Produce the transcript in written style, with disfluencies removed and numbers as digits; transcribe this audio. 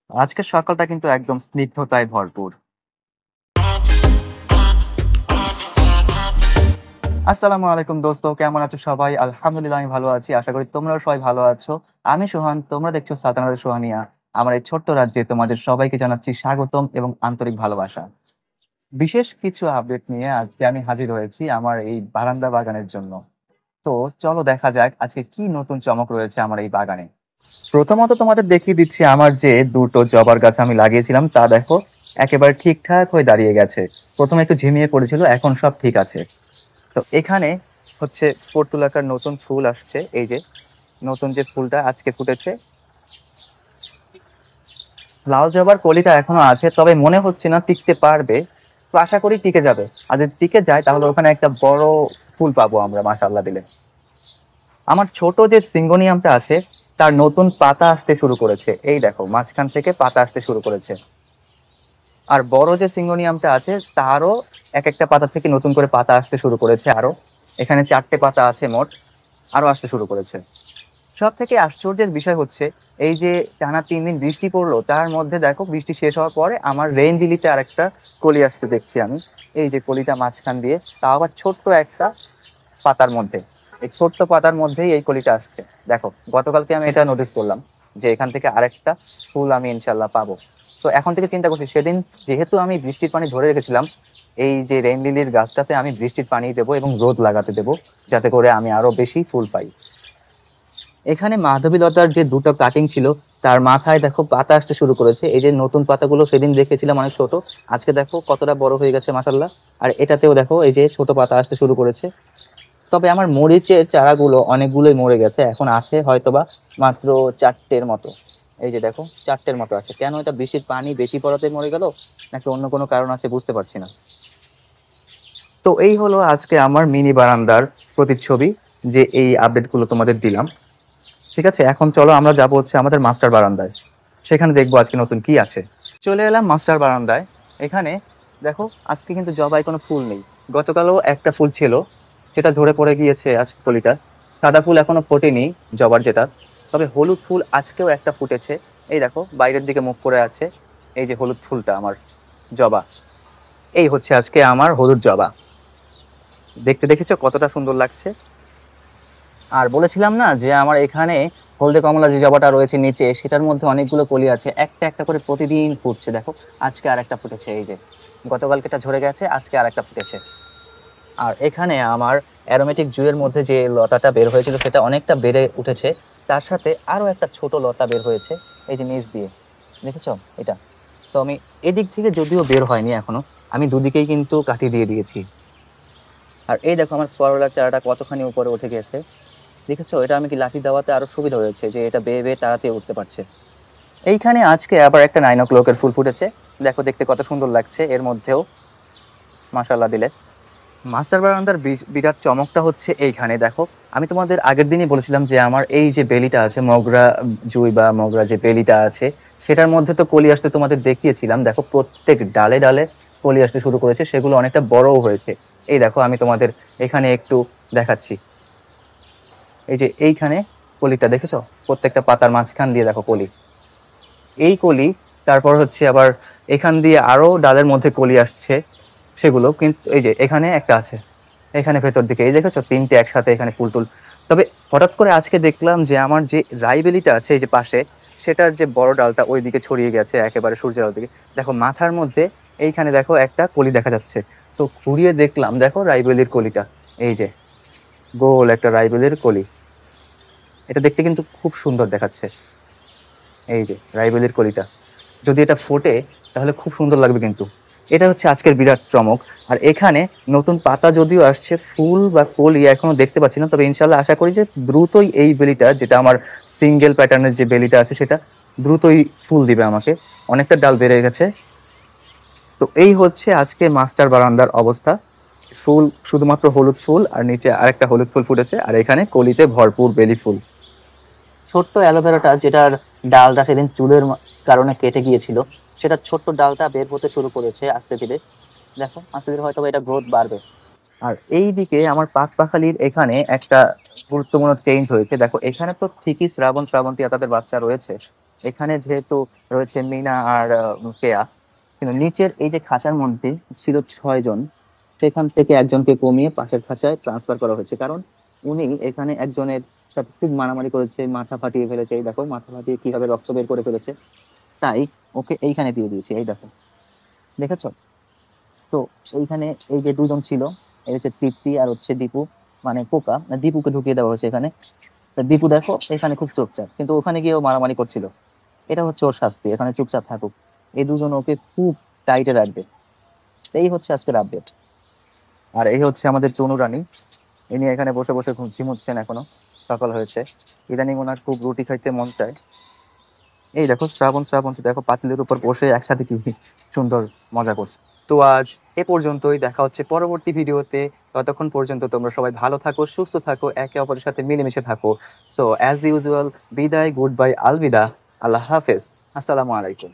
আজকের সকালটা কিন্তু একদম স্নিগ্ধতায় ভরপুর। আসসালামু আলাইকুম দোস্ত, কেমন আছো সবাই? আলহামদুলিল্লাহ আমি ভালো আছি। আশা করি তোমরাও সবাই ভালো আছো। আমি সোহান, তোমরা দেখছো সালতানাতের সোহানিয়া। আমার এই ছোট্ট রাজ্যে তোমাদের সবাইকে জানাচ্ছি স্বাগতম এবং আন্তরিক ভালোবাসা। বিশেষ কিছু আপডেট নিয়ে আজকে আমি হাজির হয়েছি আমার এই বারান্দা বাগানের জন্য। তো চলো দেখা যাক আজকে কি নতুন চমক রয়েছে আমার এই বাগানে। প্রথমত তোমাদের দেখিয়ে দিচ্ছি আমার যে দুটো জবার গাছ আমি লাগিয়েছিলাম তা দেখো একেবারে ঠিকঠাক হয়ে দাঁড়িয়ে গেছে। প্রথমে একটু ঝিমিয়ে পড়েছিল, এখন সব ঠিক আছে। তো এখানে হচ্ছে পর্তুলাকার নতুন ফুল আসছে, এই যে নতুন যে ফুলটা আজকে ফুটেছে। লাল জবার কলিটা এখনো আছে, তবে মনে হচ্ছে না টিকতে পারবে। তো আশা করি টিকে যাবে, আর যদি টিকে যায় তাহলে ওখানে একটা বড় ফুল পাবো আমরা মাশাআল্লাহ দিলে। আমার ছোট যে সিঙ্গোনিয়ামটা আছে তার নতুন পাতা আসতে শুরু করেছে, এই দেখো মাঝখান থেকে পাতা আসতে শুরু করেছে। আর বড় যে সিঙ্গোনিয়ামটা আছে তারও এক একটা পাতা থেকে নতুন করে পাতা আসতে শুরু করেছে আরো। এখানে 4টে পাতা আছে মোট, আরো আসতে শুরু করেছে। সব থেকে আশ্চর্যের বিষয় হচ্ছে এই যে টানা 3 দিন বৃষ্টি পড়লো, তার মধ্যে দেখো বৃষ্টি শেষ হওয়ার পরে আমার রেইন লিলিতে আর একটা কলি আসতে দেখছি আমি। এই যে কলিটা মাঝখান দিয়ে, তাও আবার ছোট্ট একটা পাতার মধ্যে। এই ছোট্ট পাতার মধ্যেই এই কলিটা আসছে। দেখো গতকালকে আমি এটা নোটিস করলাম যে এখান থেকে আরেকটা ফুল আমি ইনশাল্লাহ পাবো। তো এখন থেকে চিন্তা করছি, সেদিন যেহেতু আমি বৃষ্টির পানি ধরে রেখেছিলাম, এই যে রেইন লিলির গাছটাতে আমি বৃষ্টির পানি দেবো এবং রোদ লাগাতে দেবো, যাতে করে আমি আরো বেশি ফুল পাই। এখানে মাধবীলতার যে দুটো কাটিং ছিল তার মাথায় দেখো পাতা আসতে শুরু করেছে। এই যে নতুন পাতাগুলো সেদিন দেখেছিলাম অনেক ছোট, আজকে দেখো কতটা বড় হয়ে গেছে মাশাল্লাহ। আর এটাতেও দেখো এই যে ছোট পাতা আসতে শুরু করেছে। তবে আমার মরিচের চারাগুলো অনেকগুলোই মরে গেছে, এখন আছে হয়তোবা মাত্র 4টের মতো। এই যে দেখো 4টের মতো আছে। কেন, এটা বৃষ্টির পানি বেশি পড়াতে মরে গেল নাকি অন্য কোনো কারণ আছে বুঝতে পারছি না। তো এই হলো আজকে আমার মিনি বারান্দার প্রতিচ্ছবি, যে এই আপডেটগুলো তোমাদের দিলাম। ঠিক আছে, এখন চলো আমরা যাবো হচ্ছে আমাদের মাস্টার বারান্দায়, সেখানে দেখবো আজকে নতুন কি আছে। চলে এলাম মাস্টার বারান্দায়। এখানে দেখো আজকে কিন্তু জবাই কোনো ফুল নেই। গতকালও একটা ফুল ছিল, সেটা ঝরে পড়ে গিয়েছে আজকে কলিটা। সাদা ফুল এখনো ফোটেনি, জবার যেটা। তবে হলুদ ফুল আজকেও একটা ফুটেছে। এই দেখো বাইরের দিকে মুখ করে আছে, এই যে হলুদ ফুলটা আমার জবা। এই হচ্ছে আজকে আমার হলুদ জবা। দেখতে দেখেছো কতটা সুন্দর লাগছে। আর বলেছিলাম না যে আমার এখানে হলদে কমলা যে জবাটা রয়েছে নিচে, সেটার মধ্যে অনেকগুলো কলি আছে, একটা একটা করে প্রতিদিন ফুটছে। দেখো আজকে আর একটা ফুটেছে, এই যে গতকালকেটা ঝরে গেছে, আজকে আর একটা ফুটেছে। আর এখানে আমার অ্যারোমেটিক জুয়ের মধ্যে যে লতাটা বের হয়েছিল সেটা অনেকটা বেড়ে উঠেছে। তার সাথে আরো একটা ছোট লতা বের হয়েছে, এই যে নিচ দিয়ে, দেখেছো এটা। তো আমি এদিক থেকে যদিও বের হয়নি এখনো, আমি দুদিকেই কিন্তু কাটি দিয়ে দিয়েছি। আর এই দেখো আমার করলার চারাটা কতখানি উপরে উঠে গেছে, দেখেছো? এটা আমি কি লাঠি দেওয়াতে আরো সুবিধা হয়েছে যে এটা বেয়ে বেয়ে তাড়াতাড়ি উঠতে পারছে। এইখানে আজকে আবার একটা 9 o'clock-এর ফুল ফুটেছে, দেখো দেখতে কত সুন্দর লাগছে এর মধ্যেও, মাশাল্লাহ দিলে। মাস্টার বারান্দার বিরাট চমকটা হচ্ছে এইখানে দেখো। আমি তোমাদের আগের দিনই বলেছিলাম যে আমার এই যে বেলিটা আছে, মগরা জুই বা মগরা যে বেলিটা আছে, সেটার মধ্যে তো কলি আসতে তোমাদের দেখিয়েছিলাম। দেখো প্রত্যেক ডালে ডালে কলি আসতে শুরু করেছে, সেগুলো অনেকটা বড়ও হয়েছে। এই দেখো আমি তোমাদের এখানে একটু দেখাচ্ছি, এই যে এইখানে কলিটা দেখেছো, প্রত্যেকটা পাতার মাঝখান দিয়ে দেখো কলি, এই কলি। তারপর হচ্ছে আবার এখান দিয়ে আরো ডালের মধ্যে কলি আসছে, সেগুলো কিন্তু এই যে এখানে একটা আছে, এখানে ভেতর দিকে এই দেখেছো 3টে একসাথে এখানে ফুল টুল। তবে হঠাৎ করে আজকে দেখলাম যে আমার যে রাইবেলিটা আছে এই যে পাশে, সেটার যে বড় ডালটা ওই দিকে ছড়িয়ে গেছে একেবারে সূর্যের আলোর দিকে। দেখো মাথার মধ্যে এইখানে দেখো একটা কলি দেখা যাচ্ছে। তো ঘুরিয়ে দেখলাম, দেখো রাইবেলির কলিটা, এই যে গোল একটা রাইবেলির কলি। এটা দেখতে কিন্তু খুব সুন্দর দেখাচ্ছে, এই যে রাইবেলির কলিটা যদি এটা ফোটে তাহলে খুব সুন্দর লাগবে কিন্তু। এটা হচ্ছে আজকের বিরাট চমক। আর এখানে নতুন পাতা যদিও আসছে, ফুল বা কলি এখনো দেখতে পাচ্ছি না, তবে ইনশাল্লাহ আশা করি যে দ্রুতই এই বেলিটা, যেটা আমার সিঙ্গেল প্যাটার্নের যে বেলিটা আছে, সেটা দ্রুতই ফুল দিবে আমাকে। অনেকটা ডাল বেড়ে গেছে। তো এই হচ্ছে আজকে মাস্টার বারান্দার অবস্থা। ফুল শুধুমাত্র হলুদ ফুল, আর নিচে আরেকটা হলুদ ফুল ফুটেছে, আর এখানে কলিতে ভরপুর বেলি ফুল। ছোট্ট অ্যালোভেরাটা যেটার ডালটা সেদিন চুলের কারণে কেটে গিয়েছিল, সেটা ছোট্ট ডালটা বের হতে শুরু করেছে আস্তে ধীরে। দেখো আস্তে ধীরে হয়তো এটা গ্রোথ বাড়বে। আর এই দিকে আমার পাখপাখালির এখানে একটা গুরুত্বপূর্ণ চেঞ্জ হয়েছে। দেখো এখানে তো ঠিকই শ্রাবণ শ্রাবন্তী তাদের বাচ্চা রয়েছে, এখানে যেহেতু রয়েছে মিনা আর কেয়া, কিন্তু নিচের এই যে খাঁচার মধ্যে ছিল 6 জন, সেখান থেকে একজনকে কমিয়ে পাশের খাঁচায় ট্রান্সফার করা হয়েছে, কারণ উনি এখানে একজনের সাথে খুব মারামারি করেছে, মাথা ফাটিয়ে ফেলেছে। এই দেখো মাথা ফাটিয়ে কিভাবে রক্ত বের করে ফেলেছে। তাই ওকে এইখানে দিয়ে দিয়েছি, এই দেখো, দেখেছো? তো এইখানে এই যে 2 জন ছিল, এই হচ্ছে তৃপ্তি আর হচ্ছে দীপু, মানে পোকা, দীপুকে ঢুকিয়ে দেওয়া হয়েছে এখানে। তা দীপু দেখো এখানে খুব চুপচাপ, কিন্তু ওখানে গিয়েও মারামারি করছিল। এটা হচ্ছে ওর শাস্তি, এখানে চুপচাপ থাকুক। এই 2জন ওকে খুব টাইটে রাখবে। এই হচ্ছে আজকের আপডেট। আর এই হচ্ছে আমাদের তনু রানী, ইনি এখানে বসে বসে ঝিমুচ্ছেন এখনো, সকাল হয়েছে। ইদানিং ওনার খুব রুটি খাইতে মন চায়। এই দেখো শ্রাবণ, শ্রাবণ দেখো পাতিলের উপর বসে একসাথে কি সুন্দর মজা করছে। তো আজ এ পর্যন্তই, দেখা হচ্ছে পরবর্তী ভিডিওতে। ততক্ষণ পর্যন্ত তোমরা সবাই ভালো থাকো, সুস্থ থাকো, একে অপরের সাথে মিলেমিশে থাকো। সো অ্যাজ ইউজুয়াল, বিদায়, গুড বাই, আলবিদা, আল্লাহ হাফেজ, আসসালামু আলাইকুম।